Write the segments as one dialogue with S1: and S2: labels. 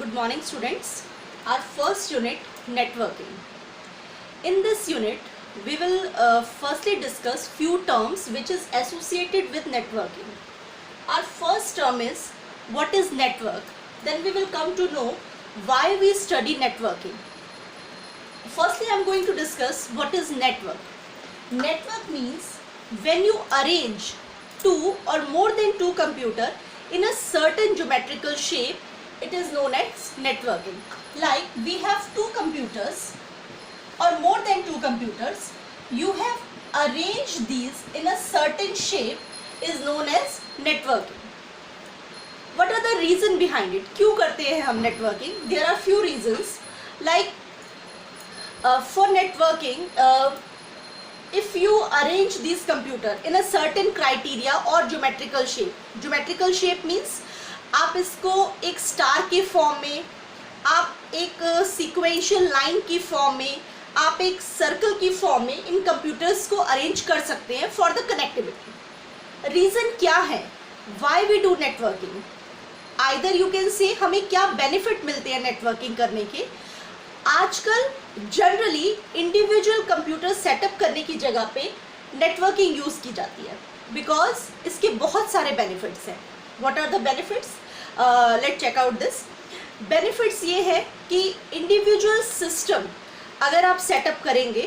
S1: Good morning students. Our first unit, networking. In this unit we will firstly discuss few terms which is associated with networking. Our first term is what is network. Then we will come to know why we study networking. Firstly I am going to discuss what is network. Network means when you arrange two or more than two computers in a certain geometrical shape, it is known as networking. Like we have two computers or more than two computers, you have arranged these in a certain shape is known as networking. What are the reason behind it? क्यों करते हैं हम networking? There are few reasons. Like for networking, if you arrange these computer in a certain criteria or geometrical shape means आप इसको एक star के form में, आप एक सीक्वेंशियल लाइन की फॉर्म में, आप एक सर्कल की फॉर्म में इन कंप्यूटर्स को अरेंज कर सकते हैं फॉर द कनेक्टिविटी. रीज़न क्या है why we do networking? Either you can say हमें क्या बेनिफिट मिलते हैं नेटवर्किंग करने के. आजकल जनरली इंडिविजुअल कंप्यूटर सेटअप करने की जगह पे नेटवर्किंग यूज़ की जाती है बिकॉज इसके बहुत सारे बेनिफिट्स हैं. What are the benefits? Let check out this. Benefits ये है कि इंडिविजुअल सिस्टम अगर आप सेटअप करेंगे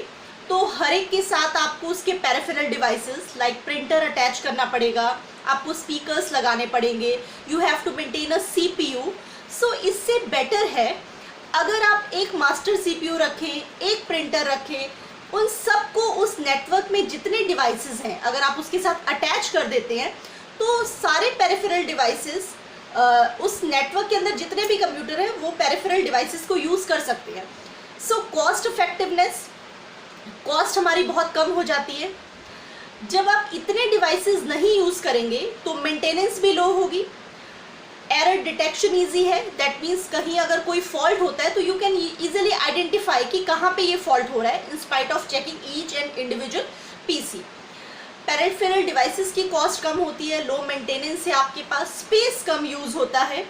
S1: तो हर एक के साथ आपको उसके peripheral devices like printer attach करना पड़ेगा, आपको स्पीकर्स लगाने पड़ेंगे, you have to maintain a CPU. So इससे बेटर है अगर आप एक मास्टर सीपीयू रखें, एक प्रिंटर रखें, उन सबको उस नेटवर्क में जितने डिवाइसेस हैं अगर आप उसके साथ अटैच कर देते हैं तो सारे पेरिफेरल डिवाइसेस उस नेटवर्क के अंदर जितने भी कंप्यूटर हैं वो पेरिफेरल डिवाइसेस को यूज़ कर सकते हैं. सो कॉस्ट इफेक्टिवनेस, कॉस्ट हमारी बहुत कम हो जाती है. जब आप इतने डिवाइसेस नहीं यूज़ करेंगे तो मेंटेनेंस भी लो होगी. एरर डिटेक्शन इजी है, दैट मीन्स कहीं अगर कोई फॉल्ट होता है तो यू कैन इजीली आइडेंटिफाई कि कहाँ पे ये फॉल्ट हो रहा है in spite of checking each and individual PC. Peripheral devices की कॉस्ट कम होती है, लो मेंटेनेंस है आपके पास, स्पेस कम यूज़ होता है.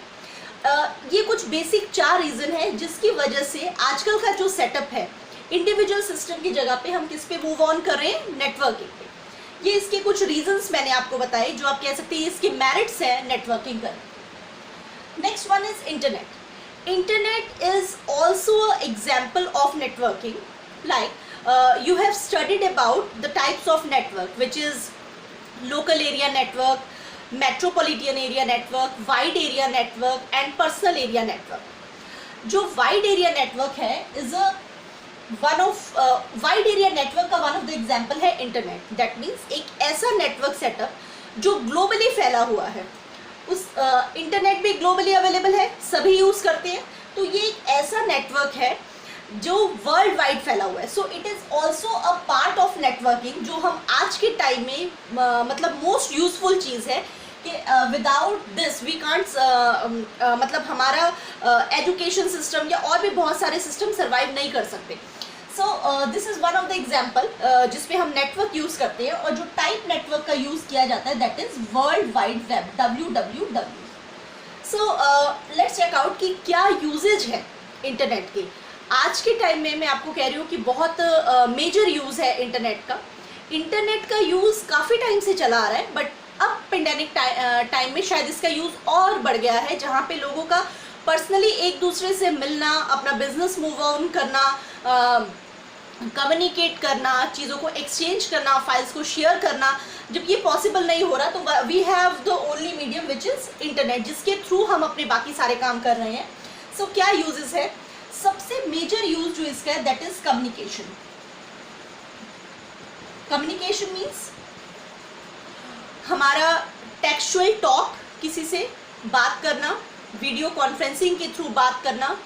S1: ये कुछ बेसिक 4 रीज़न है जिसकी वजह से आजकल का जो सेटअप है इंडिविजुअल सिस्टम की जगह पे हम किस पे मूव ऑन कर रहे हैं, नेटवर्किंग पे. ये इसके कुछ रीजंस मैंने आपको बताए जो आप कह सकते हैं इसके मेरिट्स हैं नेटवर्किंग कर. Next one is internet. Internet is also a example of networking. Like you have studied about the types of network which is local area network, metropolitan area network, wide area network and personal area network. जो wide area network है is a one of wide area network का one of the example है internet. that means एक ऐसा network setup जो globally फैला हुआ है. उस इंटरनेट भी ग्लोबली अवेलेबल है, सभी यूज़ करते हैं, तो ये एक ऐसा नेटवर्क है जो वर्ल्ड वाइड फैला हुआ है. So it is also a part of networking जो हम आज के टाइम में मतलब मोस्ट यूजफुल चीज़ है कि विदाउट दिस वी कांट मतलब हमारा एजुकेशन सिस्टम या और भी बहुत सारे सिस्टम सर्वाइव नहीं कर सकते. सो this is one of the example जिसपे हम नेटवर्क यूज़ करते हैं और जो टाइप नेटवर्क का यूज़ किया जाता है that is world wide web, WWW. So let's check out कि क्या यूजेज है इंटरनेट के. आज के टाइम में मैं आपको कह रही हूँ कि बहुत मेजर यूज़ है इंटरनेट का. इंटरनेट का यूज़ काफ़ी टाइम से चला आ रहा है बट अब पेंडेमिक टाइम में शायद इसका यूज़ और बढ़ गया है जहाँ पे लोगों का पर्सनली एक दूसरे से मिलना, अपना बिजनेस मूव ऑन करना, कम्युनिकेट करना, चीज़ों को एक्सचेंज करना, फाइल्स को शेयर करना, जब ये पॉसिबल नहीं हो रहा तो we have the only medium which is internet जिसके थ्रू हम अपने बाकी सारे काम कर रहे हैं. सो क्या यूजेस है? सबसे मेजर यूज जो इसका है that is communication. Communication means हमारा टेक्सचुअल टॉक, किसी से बात करना, वीडियो कॉन्फ्रेंसिंग के थ्रू बात करना,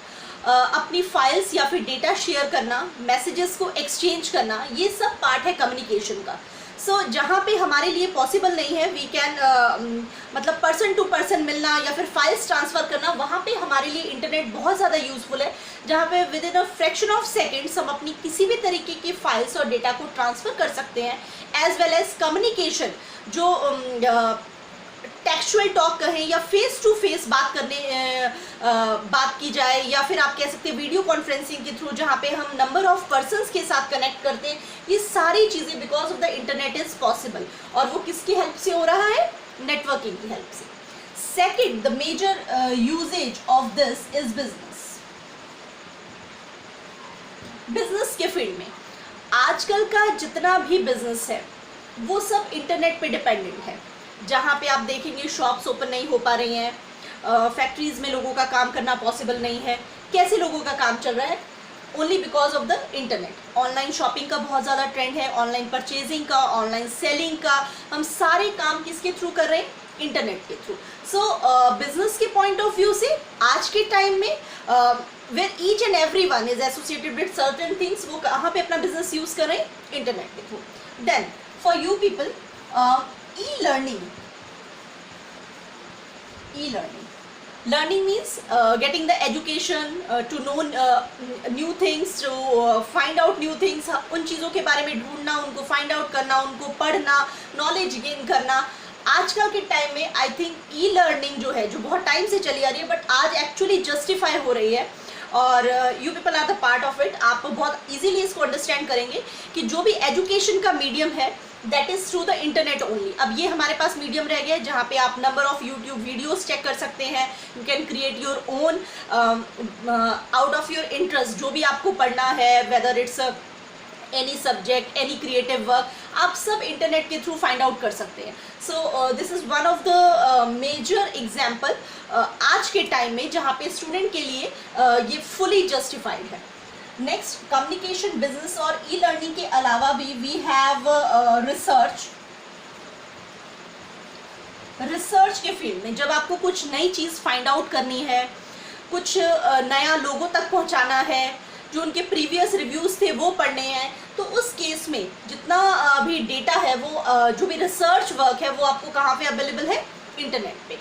S1: अपनी फाइल्स या फिर डेटा शेयर करना, मैसेजेस को एक्सचेंज करना, ये सब पार्ट है कम्युनिकेशन का. सो जहाँ पे हमारे लिए पॉसिबल नहीं है वी कैन मतलब पर्सन टू पर्सन मिलना या फिर फाइल्स ट्रांसफ़र करना, वहाँ पे हमारे लिए इंटरनेट बहुत ज़्यादा यूज़फुल है जहाँ पे with in a fraction of seconds हम अपनी किसी भी तरीके की फाइल्स और डेटा को ट्रांसफ़र कर सकते हैं. एज वेल एज कम्युनिकेशन जो टेक्सचुअल टॉक कहें या फेस टू फेस बात की जाए, या फिर आप कह सकते हैं वीडियो कॉन्फ्रेंसिंग के थ्रू जहाँ पे हम नंबर ऑफ पर्सन्स के साथ कनेक्ट करते हैं, ये सारी चीज़ें because of the internet is possible. और वो किसकी हेल्प से हो रहा है? नेटवर्किंग की हेल्प से। Second, the major uses of this is business. Business के फील्ड में आजकल का जितना भी बिजनेस है वो सब इंटरनेट पे डिपेंडेंट है। जहाँ पे आप देखेंगे शॉप्स ओपन नहीं हो पा रही हैं, फैक्ट्रीज में लोगों का काम करना पॉसिबल नहीं है। कैसे लोगों का काम चल रहा है? Only because of the internet. Online shopping का बहुत ज़्यादा ट्रेंड है, ऑनलाइन परचेजिंग का, ऑनलाइन सेलिंग का। हम सारे काम किसके थ्रू कर रहे हैं? इंटरनेट के थ्रू। सो बिजनेस के पॉइंट ऑफ व्यू से आज के टाइम में where each and everyone is associated with certain things, वो कहाँ पे अपना बिजनेस यूज कर रहे हैं? इंटरनेट के through. Then for you people, e-learning means getting the education, to know new things, to find out new things। उन चीज़ों के बारे में ढूंढना, उनको फाइंड आउट करना, उनको पढ़ना, नॉलेज गेन करना। आजकल के टाइम में आई थिंक ई-लर्निंग जो है, जो बहुत टाइम से चली आ रही है बट आज एक्चुअली जस्टिफाई हो रही है, और you people are the part of it. आप बहुत इजीली इसको अंडरस्टैंड करेंगे कि जो भी एजुकेशन का मीडियम है that is through the internet only. अब ये हमारे पास मीडियम रह गया है जहाँ पे आप number of YouTube videos check कर सकते हैं। You can create your own out of your interest, जो भी आपको पढ़ना है, whether it's any subject, any creative work, आप सब इंटरनेट के थ्रू फाइंड आउट कर सकते हैं। So this is one of the major example आज के टाइम में जहाँ पे स्टूडेंट के लिए ये फुली जस्टिफाइड है। नेक्स्ट, कम्युनिकेशन बिजनेस और ई लर्निंग के अलावा भी वी हैव रिसर्च के फील्ड में जब आपको कुछ नई चीज़ फाइंड आउट करनी है, कुछ नया लोगों तक पहुंचाना है, जो उनके प्रीवियस रिव्यूज़ थे वो पढ़ने हैं, तो उस केस में जितना भी डेटा है वो जो भी रिसर्च वर्क है वो आपको कहाँ पे अवेलेबल है? इंटरनेट पे।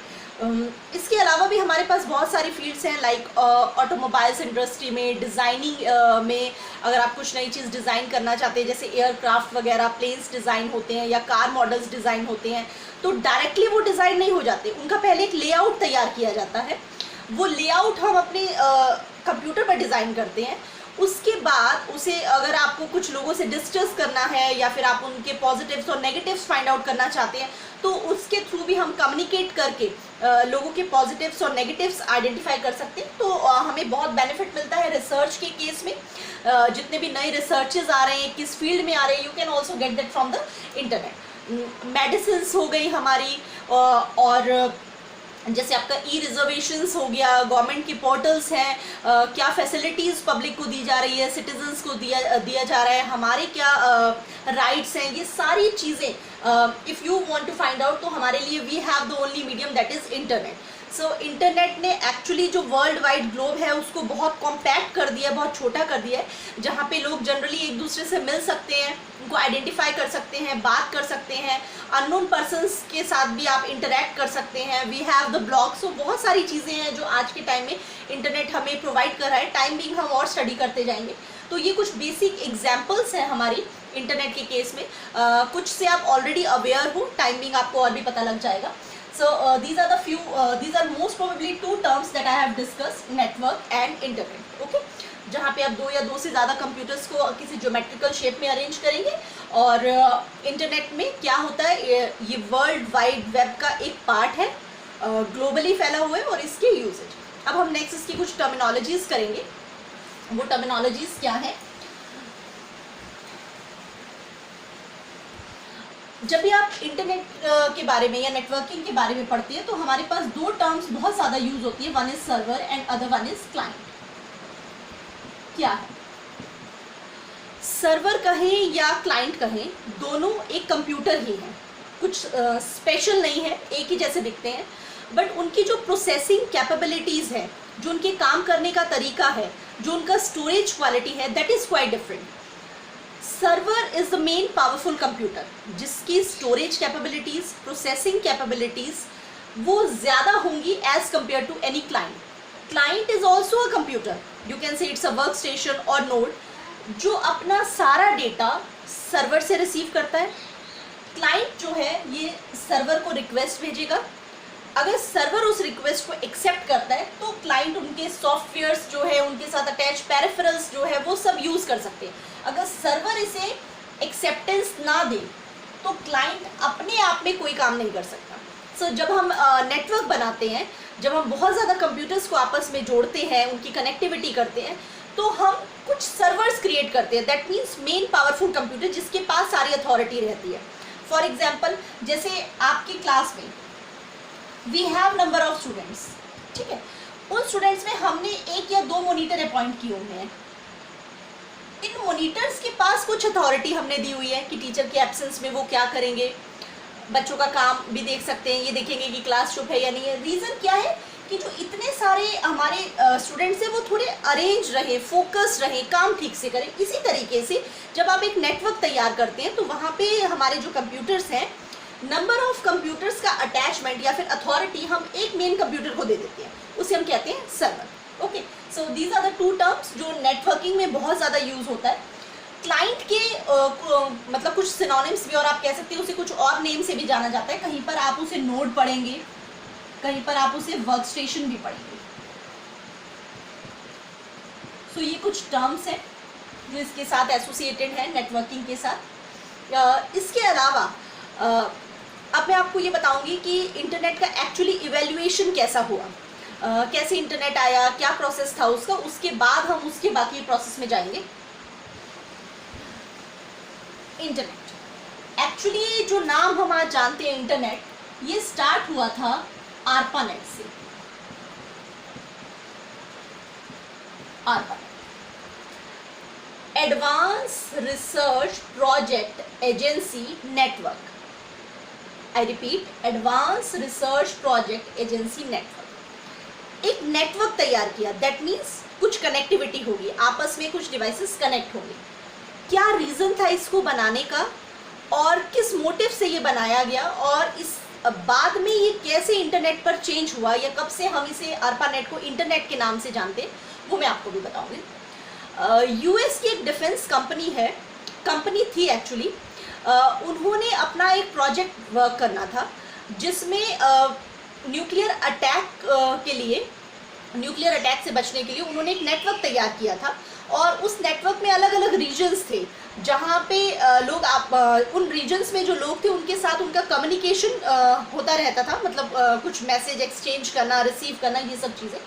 S1: इसके अलावा भी हमारे पास बहुत सारी फील्ड्स हैं, लाइक ऑटोमोबाइल्स इंडस्ट्री में, डिज़ाइनिंग में। अगर आप कुछ नई चीज़ डिज़ाइन करना चाहते हैं, जैसे एयरक्राफ्ट वगैरह, प्लेन्स डिज़ाइन होते हैं या कार मॉडल्स डिज़ाइन होते हैं, तो डायरेक्टली वो डिज़ाइन नहीं हो जाते, उनका पहले एक लेआउट तैयार किया जाता है। वो लेआउट हम अपने कंप्यूटर पर डिज़ाइन करते हैं। उसके बाद उसे अगर आपको कुछ लोगों से डिस्कस करना है या फिर आप उनके पॉजिटिव्स और नेगेटिव्स फाइंड आउट करना चाहते हैं, तो उसके थ्रू भी हम कम्युनिकेट करके लोगों के पॉजिटिव्स और नेगेटिव्स आइडेंटिफाई कर सकते हैं। तो हमें बहुत बेनिफिट मिलता है रिसर्च के केस में। जितने भी नए रिसर्चेज आ रहे हैं, किस फील्ड में आ रहे हैं, you can also get that from the internet. Medicines हो गई हमारी, और जैसे आपका ई रिजर्वेशंस हो गया, गवर्नमेंट के पोर्टल्स हैं, क्या फैसिलिटीज़ पब्लिक को दी जा रही है, सिटीजन्स को दिया जा रहा है, हमारे क्या राइट्स हैं, ये सारी चीज़ें if you want to find out, तो हमारे लिए we have the only medium that is internet. So internet ने एक्चुअली जो वर्ल्ड वाइड ग्लोब है उसको बहुत कॉम्पैक्ट कर दिया है, बहुत छोटा कर दिया है, जहाँ पे लोग जनरली एक दूसरे से मिल सकते हैं, उनको आइडेंटिफाई कर सकते हैं, बात कर सकते हैं, अननोन पर्सन्स के साथ भी आप इंटरेक्ट कर सकते हैं। We have the blog. So बहुत सारी चीज़ें हैं जो आज के टाइम में इंटरनेट हमें प्रोवाइड कर रहा है। टाइम बिंग हम और स्टडी करते जाएंगे। तो ये कुछ बेसिक एग्जाम्पल्स हैं हमारी इंटरनेट के केस में। कुछ से आप ऑलरेडी अवेयर हो, टाइम बिंग आपको और भी पता लग जाएगा। So these are most probably two terms that I have discussed, network and internet. Okay, जहाँ पे आप दो या दो से ज़्यादा कंप्यूटर्स को किसी ज्योमेट्रिकल शेप में अरेंज करेंगे, और इंटरनेट में क्या होता है, ये वर्ल्ड वाइड वेब का एक पार्ट है, ग्लोबली फैला हुआ है, और इसके यूजेज। अब हम नेक्स्ट इसकी कुछ टर्मिनोलॉजीज करेंगे। वो टर्मिनोलॉजीज क्या है? जब भी आप इंटरनेट के बारे में या नेटवर्किंग के बारे में पढ़ते हैं तो हमारे पास दो टर्म्स बहुत ज़्यादा यूज होती है, one is server and other one is client. क्या है? सर्वर कहें या क्लाइंट कहें, दोनों एक कंप्यूटर ही हैं, कुछ स्पेशल नहीं है, एक ही जैसे दिखते हैं, बट उनकी जो प्रोसेसिंग कैपेबिलिटीज़ है, जो उनके काम करने का तरीका है, जो उनका स्टोरेज क्वालिटी है, that is quite different. Server is the main powerful computer जिसकी स्टोरेज कैपेबिलिटीज, प्रोसेसिंग कैपेबिलिटीज वो ज़्यादा होंगी as compare to any client. Client is also a computer, you can say it's a work station और node जो अपना सारा data server से receive करता है। क्लाइंट जो है ये सर्वर को रिक्वेस्ट भेजेगा, अगर सर्वर उस रिक्वेस्ट को एक्सेप्ट करता है तो क्लाइंट उनके सॉफ्टवेयर्स जो है, उनके साथ अटैच पेरिफेरल्स जो है वो सब यूज कर सकते हैं। अगर सर्वर इसे एक्सेप्टेंस ना दे तो क्लाइंट अपने आप में कोई काम नहीं कर सकता। सो जब हम नेटवर्क बनाते हैं, जब हम बहुत ज़्यादा कंप्यूटर्स को आपस में जोड़ते हैं, उनकी कनेक्टिविटी करते हैं, तो हम कुछ सर्वर्स क्रिएट करते हैं। That means main powerful computer जिसके पास सारी अथॉरिटी रहती है। फॉर एग्जाम्पल, जैसे आपकी क्लास में we have number of students, ठीक है, उन स्टूडेंट्स में हमने 1 या 2 मॉनिटर अपॉइंट किए हुए हैं। इन मॉनिटर्स के पास कुछ अथॉरिटी हमने दी हुई है कि टीचर के एब्सेंस में वो क्या करेंगे, बच्चों का काम भी देख सकते हैं, ये देखेंगे कि क्लास चुप है या नहीं है। रीज़न क्या है कि जो इतने सारे हमारे स्टूडेंट्स हैं वो थोड़े अरेंज रहे, फोकस रहे, काम ठीक से करें। इसी तरीके से जब आप एक नेटवर्क तैयार करते हैं तो वहाँ पे हमारे जो कंप्यूटर्स हैं, नंबर ऑफ कंप्यूटर्स का अटैचमेंट या फिर अथॉरिटी हम एक मेन कंप्यूटर को दे देते हैं, उसे हम कहते हैं server. Okay, so these are the 2 terms जो नेटवर्किंग में बहुत ज़्यादा यूज होता है। क्लाइंट के मतलब कुछ सिनोनिम्स भी, और आप कह सकते हैं उसे कुछ और नेम से भी जाना जाता है। कहीं पर आप उसे नोड पढ़ेंगे, कहीं पर आप उसे वर्क स्टेशन भी पढ़ेंगे। सो ये कुछ टर्म्स हैं जो इसके साथ एसोसिएटेड है नेटवर्किंग के साथ। इसके अलावा अब मैं आपको ये बताऊंगी कि इंटरनेट का एक्चुअली इवेल्युएशन कैसा हुआ, कैसे इंटरनेट आया, क्या प्रोसेस था उसका, उसके बाद हम उसके बाकी प्रोसेस में जाएंगे। इंटरनेट एक्चुअली जो नाम हम आज जानते हैं इंटरनेट, ये स्टार्ट हुआ था ARPANET से। ARPANEट advance research project agency network. I repeat, advance research project agency network. एक नेटवर्क तैयार किया, दैट मीन्स कुछ कनेक्टिविटी होगी, आपस में कुछ डिवाइसेस कनेक्ट होंगे। क्या रीज़न था इसको बनाने का और किस मोटिव से ये बनाया गया, और इस बाद में ये कैसे इंटरनेट पर चेंज हुआ, या कब से हम इसे ARPANET को इंटरनेट के नाम से जानते हैं, वो मैं आपको भी बताऊंगी। यूएस की एक डिफेंस कंपनी थी एक्चुअली। उन्होंने अपना एक प्रोजेक्ट वर्क करना था जिसमें न्यूक्लियर अटैक से बचने के लिए उन्होंने एक नेटवर्क तैयार किया था। और उस नेटवर्क में अलग अलग रीजन्स थे जहाँ पे लोग उन रीजन्स में जो लोग थे उनके साथ उनका कम्युनिकेशन होता रहता था, मतलब कुछ मैसेज एक्सचेंज करना, रिसीव करना, ये सब चीज़ें।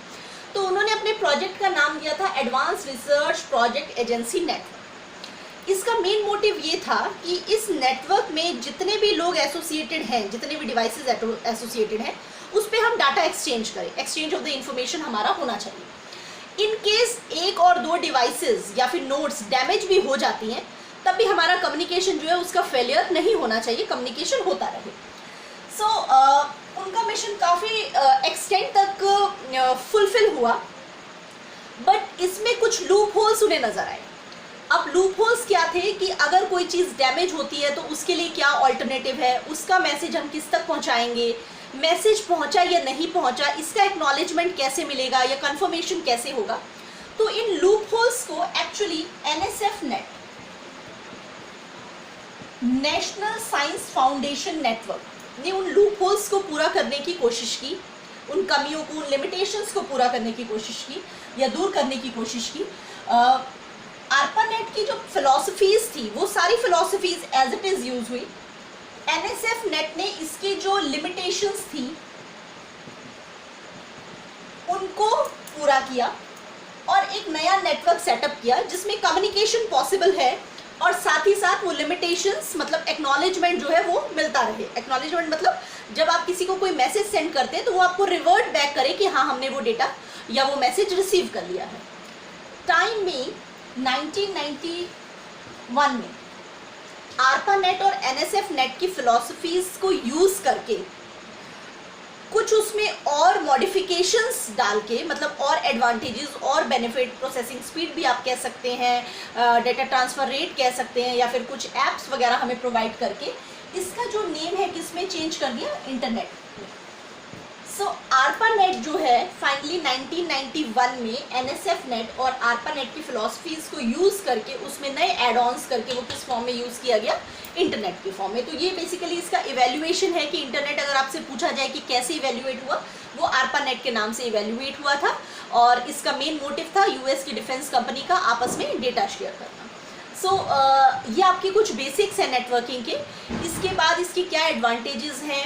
S1: तो उन्होंने अपने प्रोजेक्ट का नाम दिया था advance research project agency network. इसका मेन मोटिव ये था कि इस नेटवर्क में जितने भी लोग एसोसिएटेड हैं, जितने भी डिवाइसेस एसोसिएटेड हैं, उस पर हम डाटा एक्सचेंज करें, एक्सचेंज ऑफ द इंफॉर्मेशन हमारा होना चाहिए। इन केस 1 और 2 डिवाइसेस या फिर नोड्स डैमेज भी हो जाती हैं, तब भी हमारा कम्युनिकेशन जो है उसका फेलियर नहीं होना चाहिए, कम्युनिकेशन होता रहे। सो उनका मिशन काफ़ी एक्सटेंड तक फुलफिल हुआ, बट इसमें कुछ लूप होल्स उन्हें नज़र आए। अब लूप होल्स क्या थे कि अगर कोई चीज़ डैमेज होती है तो उसके लिए क्या ऑल्टरनेटिव है, उसका मैसेज हम किस तक पहुंचाएंगे, मैसेज पहुंचा या नहीं पहुंचा, इसका एक्नॉलेजमेंट कैसे मिलेगा या कंफर्मेशन कैसे होगा। तो इन लूप होल्स को actually NSF net, national science foundation network ने उन लूप होल्स को पूरा करने की कोशिश की, उन कमियों को, उन लिमिटेशंस को पूरा करने की कोशिश की या दूर करने की कोशिश की। ARPANET की जो फिलॉसफीज थी वो सारी philosophies as it is use हुई। NSF नेट ने इसकी जो लिमिटेशंस थी उनको पूरा किया और एक नया नेटवर्क सेटअप किया जिसमें कम्युनिकेशन पॉसिबल है और साथ ही साथ वो लिमिटेशंस, मतलब एक्नॉलेजमेंट जो है वो मिलता रहे। एक्नॉलेजमेंट मतलब जब आप किसी को कोई मैसेज सेंड करते हैं तो वो आपको रिवर्ट बैक करे कि हाँ, हमने वो डेटा या वो मैसेज रिसीव कर लिया है। टाइम में 1991 में ARPANET और NSF नेट की फिलॉसफीज को यूज करके कुछ उसमें और मॉडिफिकेशंस डाल के, मतलब और एडवांटेजेस और बेनिफिट, प्रोसेसिंग स्पीड भी आप कह सकते हैं, डेटा ट्रांसफ़र रेट कह सकते हैं, या फिर कुछ एप्स वगैरह हमें प्रोवाइड करके इसका जो नेम है किसमें चेंज कर दिया, इंटरनेट में। सो ARPANET जो है फाइनली 1991 में NSF नेट और ARPANET की फिलोसफीज को यूज़ करके उसमें नए एड ऑन्स करके वो किस फॉर्म में यूज़ किया गया, इंटरनेट के फॉर्म में। तो ये बेसिकली इसका इवेल्युएशन है कि इंटरनेट अगर आपसे पूछा जाए कि कैसे इवेल्युएट हुआ, वो ARPANET के नाम से इवेल्युएट हुआ था और इसका मेन मोटिव था यूएस की डिफेंस कंपनी का आपस में डेटा शेयर करना। सो ये आपके कुछ बेसिक्स हैं नेटवर्किंग के। इसके बाद इसकी क्या एडवांटेजेस हैं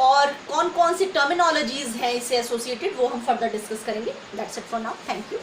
S1: और कौन कौन सी टर्मिनोलॉजीज हैं इससे एसोसिएटेड, वो हम फर्दर डिस्कस करेंगे। That's it for now, thank you.